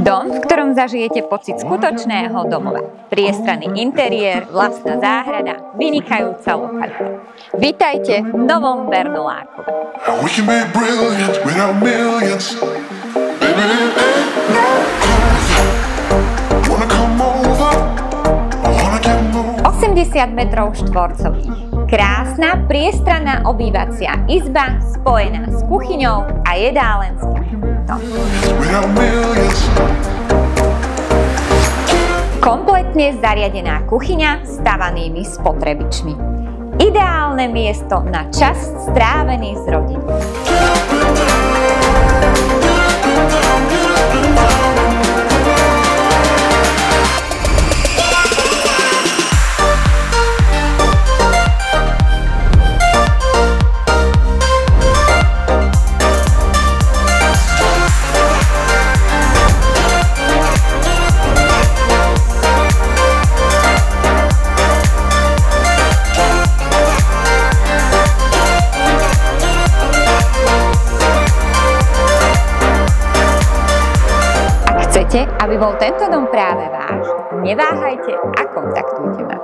Dom, v ktorom zažijete pocit skutočného domova. Priestranný interiér, vlastná záhrada, vynikajúca lokalita. Vítajte v Novom Bernolákove. ...80 metrov štvorcových. Krásna, priestranná obývacia izba spojená s kuchyňou a jedálenským pultom. Kompletne zariadená kuchyňa s stavanými spotrebičmi. Ideálne miesto na čas strávený s rodinou. Chcete, aby bol tento dom práve váš? Neváhajte a kontaktujte ma.